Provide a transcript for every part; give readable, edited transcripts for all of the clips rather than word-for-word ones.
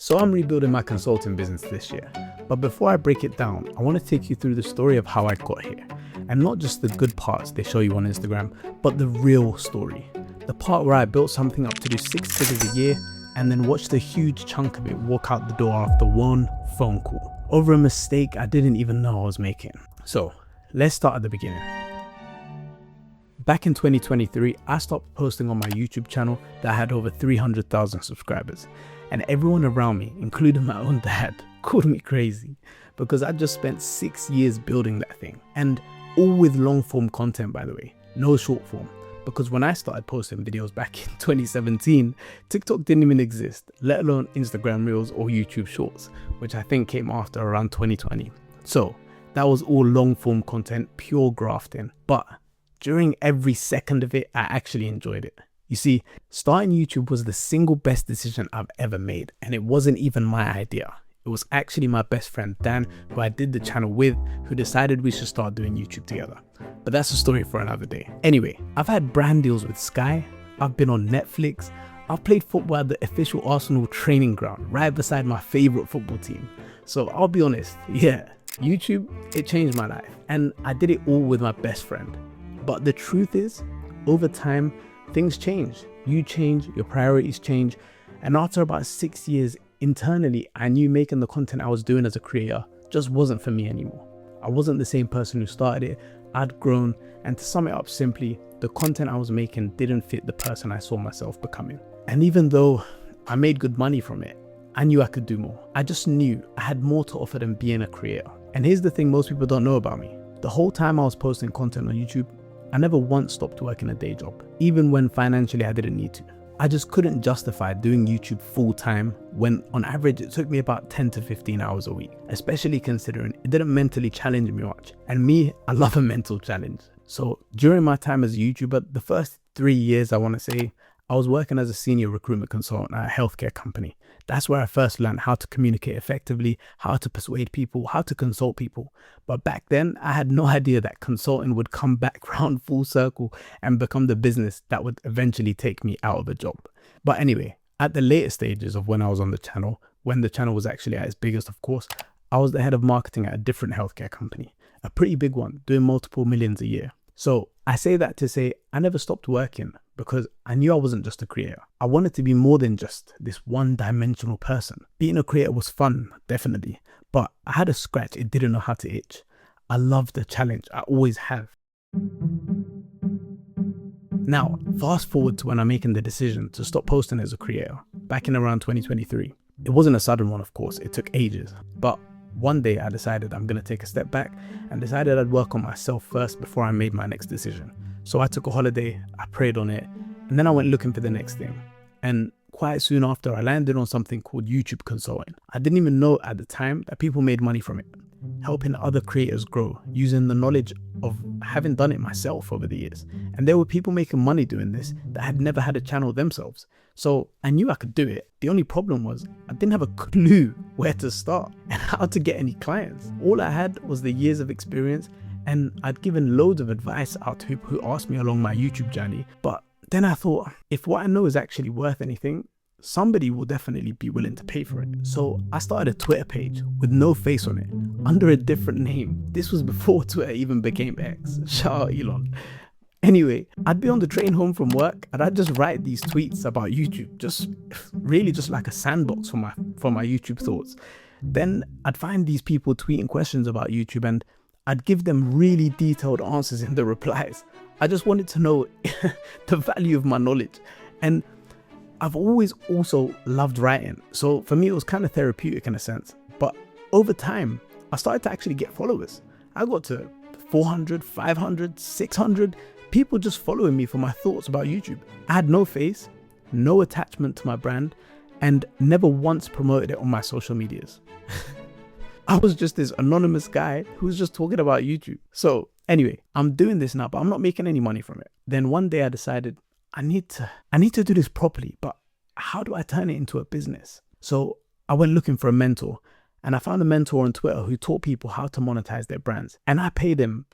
So I'm rebuilding my consulting business this year, but before I break it down, I want to take you through the story of how I got here, and not just the good parts they show you on Instagram, but the real story. The part where I built something up to do 6 figures a year and then watched a huge chunk of it walk out the door after one phone call, over a mistake I didn't even know I was making. So let's start at the beginning. Back in 2023, I stopped posting on my YouTube channel that had over 300,000 subscribers, and everyone around me, including my own dad, called me crazy because I just spent 6 years building that thing, and all with long form content, by the way, no short form. Because when I started posting videos back in 2017, TikTok didn't even exist, let alone Instagram Reels or YouTube Shorts, which I think came after around 2020. So that was all long form content, pure grafting. But during every second of it, I actually enjoyed it. You see, starting YouTube was the single best decision I've ever made, and it wasn't even my idea. It was actually my best friend Dan, who I did the channel with, who decided we should start doing YouTube together. But that's a story for another day. Anyway, I've had brand deals with Sky, I've been on Netflix, I've played football at the official Arsenal training ground, right beside my favorite football team. So I'll be honest, YouTube, it changed my life, and I did it all with my best friend. But the truth is, over time, things change. You change, your priorities change. And after about 6 years, internally, I knew making the content I was doing as a creator just wasn't for me anymore. I wasn't the same person who started it. I'd grown, and to sum it up simply, the content I was making didn't fit the person I saw myself becoming. And even though I made good money from it, I knew I could do more. I just knew I had more to offer than being a creator. And here's the thing most people don't know about me. The whole time I was posting content on YouTube, I never once stopped working a day job, even when financially I didn't need to. I just couldn't justify doing YouTube full time when on average it took me about 10 to 15 hours a week, especially considering it didn't mentally challenge me much. And me, I love a mental challenge. So during my time as a YouTuber, the first 3 years, I want to say, I was working as a senior recruitment consultant at a healthcare company. That's where I first learned how to communicate effectively, how to persuade people, how to consult people. But back then, I had no idea that consulting would come back round full circle and become the business that would eventually take me out of a job. But anyway, at the later stages of when I was on the channel, when the channel was actually at its biggest, of course, I was the head of marketing at a different healthcare company, a pretty big one, doing multiple millions a year. So I say that to say I never stopped working because I knew I wasn't just a creator. I wanted to be more than just this one-dimensional person. Being a creator was fun, definitely, but I had a scratch it didn't know how to itch. I loved the challenge, I always have. Now, fast forward to when I'm making the decision to stop posting as a creator, back in around 2023. It wasn't a sudden one, of course, it took ages, but one day I decided I'm going to take a step back and decided I'd work on myself first before I made my next decision. So I took a holiday, I prayed on it, and then I went looking for the next thing. And quite soon after, I landed on something called YouTube consulting. I didn't even know at the time that people made money from it, helping other creators grow using the knowledge of having done it myself over the years. And there were people making money doing this that had never had a channel themselves. So I knew I could do it. The only problem was I didn't have a clue where to start and how to get any clients. All I had was the years of experience, and I'd given loads of advice out to people who asked me along my YouTube journey. But then I thought, if what I know is actually worth anything, somebody will definitely be willing to pay for it. So I started a Twitter page with no face on it, under a different name. This was before Twitter even became X. Shout out Elon. Anyway, I'd be on the train home from work and I'd just write these tweets about YouTube, just like a sandbox for my YouTube thoughts. Then I'd find these people tweeting questions about YouTube and I'd give them really detailed answers in the replies. I just wanted to know the value of my knowledge. And I've always also loved writing. So for me, it was kind of therapeutic in a sense. But over time, I started to actually get followers. I got to 400, 500, 600 people just following me for my thoughts about YouTube. I had no face, no attachment to my brand, and never once promoted it on my social medias. I was just this anonymous guy who was just talking about YouTube. So anyway, I'm doing this now, but I'm not making any money from it. Then one day I decided I need to do this properly, but how do I turn it into a business? So I went looking for a mentor, and I found a mentor on Twitter who taught people how to monetize their brands. And I paid him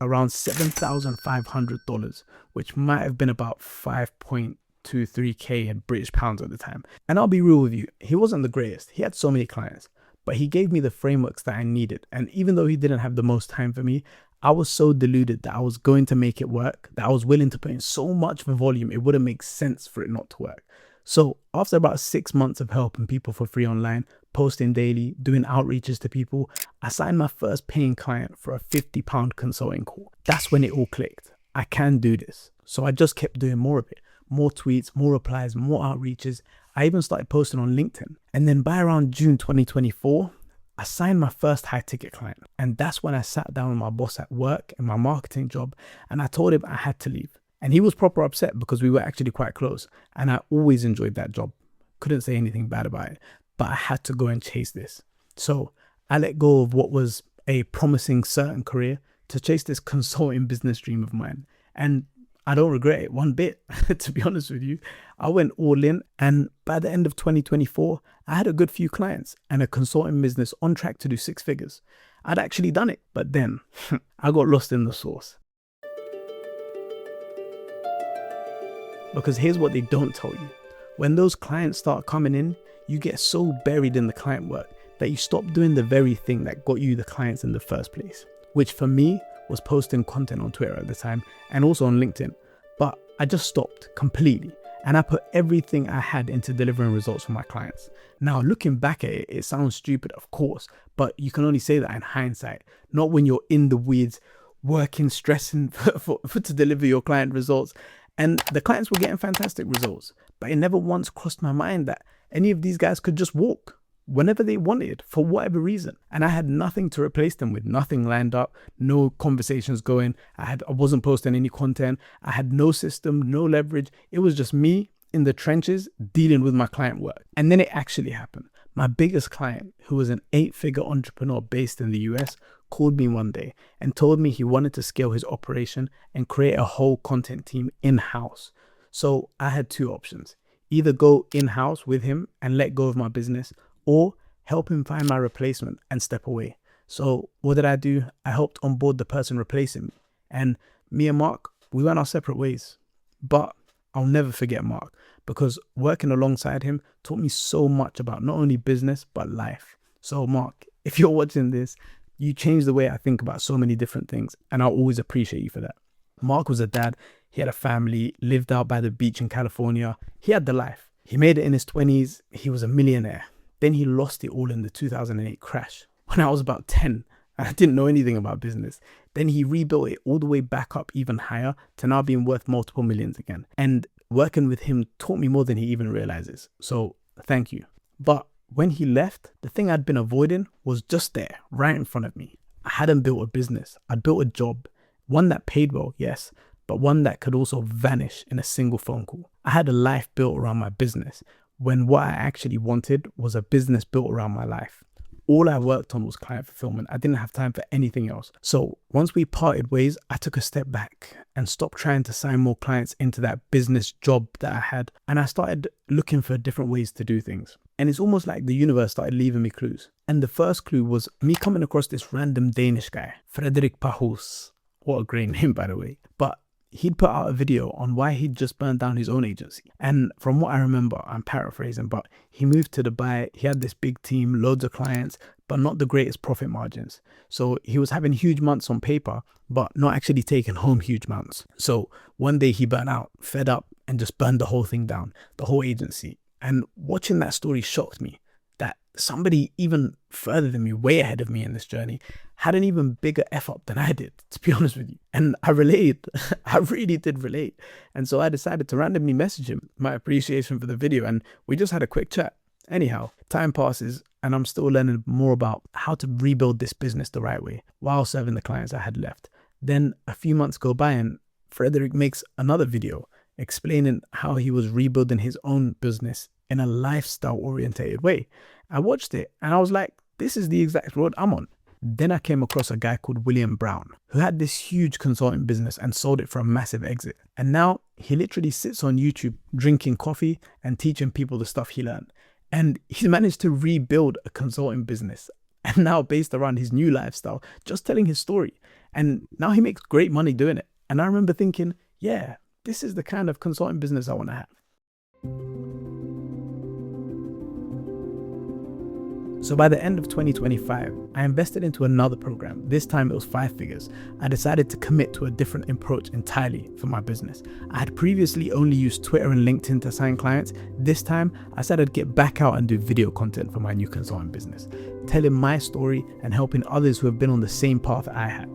around $7,500, which might have been about 5.2 to 3K in British pounds at the time. And I'll be real with you, he wasn't the greatest. He had so many clients, but he gave me the frameworks that I needed. And even though he didn't have the most time for me, I was so deluded that I was going to make it work, that I was willing to put in so much volume, it wouldn't make sense for it not to work. So after about 6 months of helping people for free online, posting daily, doing outreaches to people, I signed my first paying client for a £50 consulting call. That's when it all clicked. I can do this. So I just kept doing more of it. More tweets, more replies, more outreaches. I even started posting on LinkedIn. And then by around June 2024, I signed my first high ticket client. And that's when I sat down with my boss at work in my marketing job and I told him I had to leave. And he was proper upset because we were actually quite close. And I always enjoyed that job. Couldn't say anything bad about it, but I had to go and chase this. So I let go of what was a promising certain career to chase this consulting business dream of mine. And I don't regret it one bit, to be honest with you. I went all in, and by the end of 2024, I had a good few clients and a consulting business on track to do 6 figures. I'd actually done it, but then I got lost in the sauce. Because here's what they don't tell you. When those clients start coming in, you get so buried in the client work that you stop doing the very thing that got you the clients in the first place, which for me was posting content on Twitter at the time and also on LinkedIn. But I just stopped completely and I put everything I had into delivering results for my clients. Now, looking back at it, it sounds stupid, of course, but you can only say that in hindsight, not when you're in the weeds, working, stressing to deliver your client results. And the clients were getting fantastic results, but it never once crossed my mind that any of these guys could just walk whenever they wanted for whatever reason. And I had nothing to replace them with, nothing lined up, no conversations going. I wasn't posting any content. I had no system, no leverage. It was just me in the trenches dealing with my client work. And then it actually happened. My biggest client, who was an 8-figure entrepreneur based in the US, called me one day and told me he wanted to scale his operation and create a whole content team in-house. So I had 2 options: either go in-house with him and let go of my business, or help him find my replacement and step away. So what did I do? I helped onboard the person replacing me. And me and Mark, we went our separate ways. But I'll never forget Mark, because working alongside him taught me so much about not only business, but life. So Mark, if you're watching this, you changed the way I think about so many different things, and I'll always appreciate you for that. Mark was a dad. He had a family, lived out by the beach in California. He had the life. He made it in his 20s. He was a millionaire. Then he lost it all in the 2008 crash when I was about 10 and I didn't know anything about business. Then he rebuilt it all the way back up even higher to now being worth multiple millions again. And working with him taught me more than he even realizes. So thank you. But when he left, the thing I'd been avoiding was just there, right in front of me. I hadn't built a business. I'd built a job, one that paid well, yes, but one that could also vanish in a single phone call. I had a life built around my business, when what I actually wanted was a business built around my life. All I worked on was client fulfillment. I didn't have time for anything else. So once we parted ways, I took a step back and stopped trying to sign more clients into that business job that I had. And I started looking for different ways to do things. And it's almost like the universe started leaving me clues. And the first clue was me coming across this random Danish guy, Frederik Pahus. What a great name, by the way. But he'd put out a video on why he'd just burned down his own agency. And from what I remember, I'm paraphrasing, but he moved to Dubai. He had this big team, loads of clients, but not the greatest profit margins. So he was having huge months on paper, but not actually taking home huge amounts. So one day he burnt out, fed up, and just burned the whole thing down, the whole agency. And watching that story shocked me, that somebody even further than me, way ahead of me in this journey, had an even bigger F up than I did, to be honest with you. And I related. I really did relate. And so I decided to randomly message him my appreciation for the video, and we just had a quick chat. Anyhow, time passes and I'm still learning more about how to rebuild this business the right way while serving the clients I had left. Then a few months go by and Frederik makes another video explaining how he was rebuilding his own business in a lifestyle orientated way. I watched it and I was like, this is the exact road I'm on. Then I came across a guy called William Brown, who had this huge consulting business and sold it for a massive exit. And now he literally sits on YouTube drinking coffee and teaching people the stuff he learned. And he's managed to rebuild a consulting business, and now based around his new lifestyle, just telling his story. And now he makes great money doing it. And I remember thinking, yeah, this is the kind of consulting business I want to have. So by the end of 2025, I invested into another program. This time it was 5 figures. I decided to commit to a different approach entirely for my business. I had previously only used Twitter and LinkedIn to sign clients. This time I said I'd get back out and do video content for my new consulting business, telling my story and helping others who have been on the same path I had.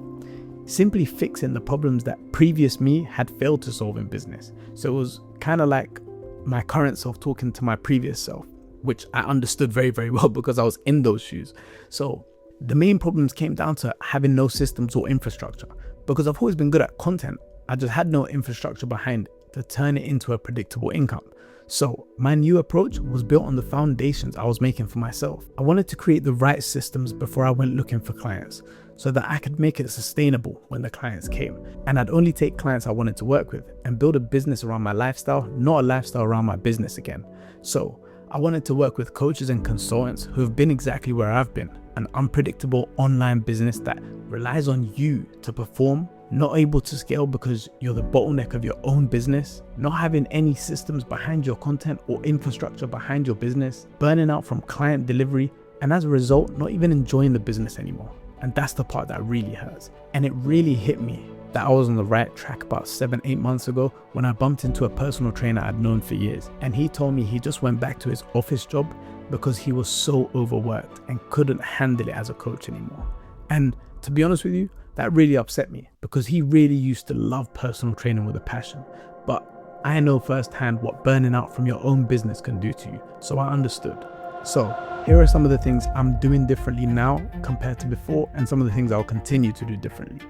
Simply fixing the problems that previous me had failed to solve in business. So it was kind of like my current self talking to my previous self, which I understood very, very well because I was in those shoes. So the main problems came down to having no systems or infrastructure. Because I've always been good at content, I just had no infrastructure behind it to turn it into a predictable income. So my new approach was built on the foundations I was making for myself. I wanted to create the right systems before I went looking for clients, so that I could make it sustainable when the clients came. And I'd only take clients I wanted to work with and build a business around my lifestyle, not a lifestyle around my business again. So I wanted to work with coaches and consultants who have been exactly where I've been, an unpredictable online business that relies on you to perform, not able to scale because you're the bottleneck of your own business, not having any systems behind your content or infrastructure behind your business, burning out from client delivery, and as a result, not even enjoying the business anymore. And that's the part that really hurts. And it really hit me that I was on the right track about 7-8 months ago when I bumped into a personal trainer I'd known for years. And he told me he just went back to his office job because he was so overworked and couldn't handle it as a coach anymore. And to be honest with you, that really upset me because he really used to love personal training with a passion. But I know firsthand what burning out from your own business can do to you. So I understood. So here are some of the things I'm doing differently now compared to before, and some of the things I'll continue to do differently.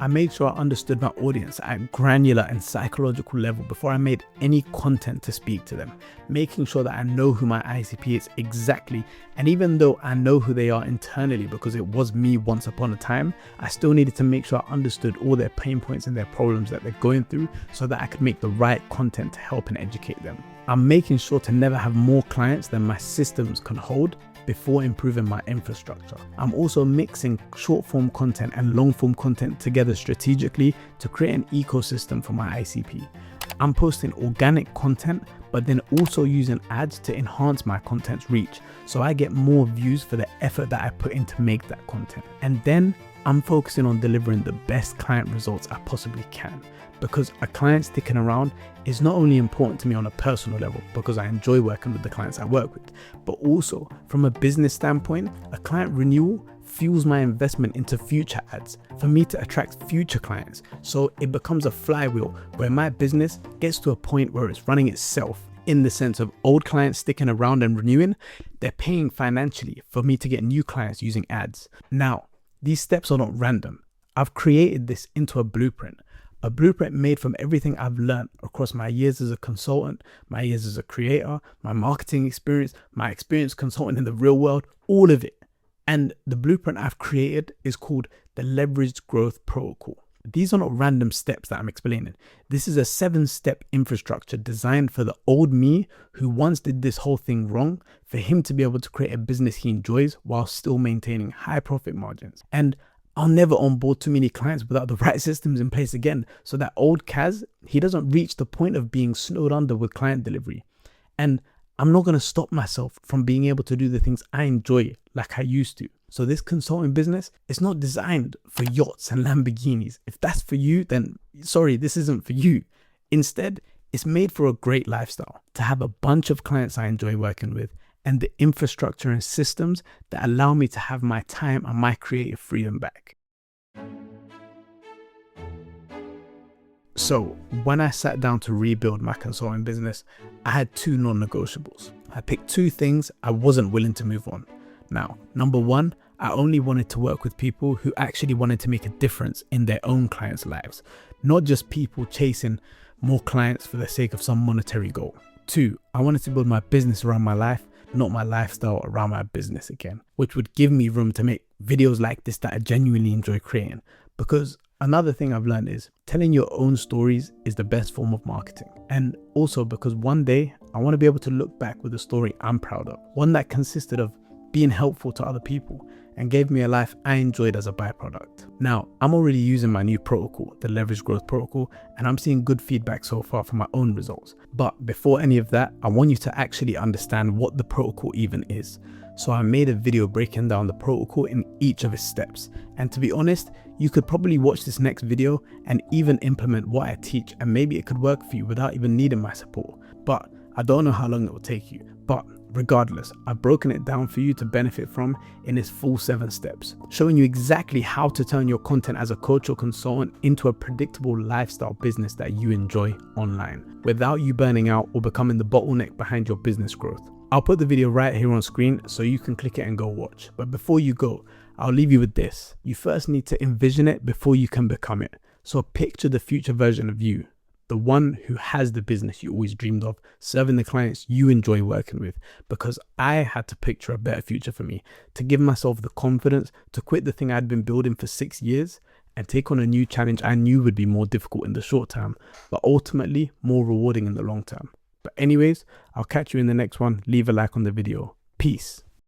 I made sure I understood my audience at a granular and psychological level before I made any content to speak to them, making sure that I know who my ICP is exactly. And even though I know who they are internally because it was me once upon a time, I still needed to make sure I understood all their pain points and their problems that they're going through so that I could make the right content to help and educate them. I'm making sure to never have more clients than my systems can hold before improving my infrastructure. I'm also mixing short form content and long form content together strategically to create an ecosystem for my ICP. I'm posting organic content, but then also using ads to enhance my content's reach so I get more views for the effort that I put in to make that content. And then I'm focusing on delivering the best client results I possibly can, because a client sticking around is not only important to me on a personal level because I enjoy working with the clients I work with, but also from a business standpoint, a client renewal fuels my investment into future ads for me to attract future clients. So it becomes a flywheel where my business gets to a point where it's running itself, in the sense of old clients sticking around and renewing. They're paying financially for me to get new clients using ads. Now, these steps are not random. I've created this into a blueprint made from everything I've learned across my years as a consultant, my years as a creator, my marketing experience, my experience consulting in the real world, all of it. And the blueprint I've created is called the Leveraged Growth Protocol. These are not random steps that I'm explaining. This is a 7-step infrastructure designed for the old me who once did this whole thing wrong, for him to be able to create a business he enjoys while still maintaining high profit margins. And I'll never onboard too many clients without the right systems in place again, so that old Kaz, he doesn't reach the point of being snowed under with client delivery. And I'm not going to stop myself from being able to do the things I enjoy like I used to. So this consulting business is not designed for yachts and Lamborghinis. If that's for you, then sorry, this isn't for you. Instead, it's made for a great lifestyle, to have a bunch of clients I enjoy working with, and the infrastructure and systems that allow me to have my time and my creative freedom back. So when I sat down to rebuild my consulting business, I had 2 non-negotiables. I picked 2 things I wasn't willing to move on. Now, number 1, I only wanted to work with people who actually wanted to make a difference in their own clients' lives, not just people chasing more clients for the sake of some monetary goal. 2, I wanted to build my business around my life, not my lifestyle around my business again, which would give me room to make videos like this that I genuinely enjoy creating. Because another thing I've learned is telling your own stories is the best form of marketing. And also because one day I want to be able to look back with a story I'm proud of, one that consisted of being helpful to other people, and gave me a life I enjoyed as a byproduct. Now, I'm already using my new protocol, the Leverage Growth Protocol, and I'm seeing good feedback so far from my own results. But before any of that, I want you to actually understand what the protocol even is. So I made a video breaking down the protocol in each of its steps. And to be honest, you could probably watch this next video and even implement what I teach, and maybe it could work for you without even needing my support. But I don't know how long it will take you. But regardless, I've broken it down for you to benefit from in its full 7 steps, showing you exactly how to turn your content as a coach or consultant into a predictable lifestyle business that you enjoy online, without you burning out or becoming the bottleneck behind your business growth. I'll put the video right here on screen so you can click it and go watch. But before you go, I'll leave you with this. You first need to envision it before you can become it. So picture the future version of you, the one who has the business you always dreamed of, serving the clients you enjoy working with. Because I had to picture a better future for me, to give myself the confidence to quit the thing I'd been building for 6 years and take on a new challenge I knew would be more difficult in the short term, but ultimately more rewarding in the long term. But anyways, I'll catch you in the next one. Leave a like on the video. Peace.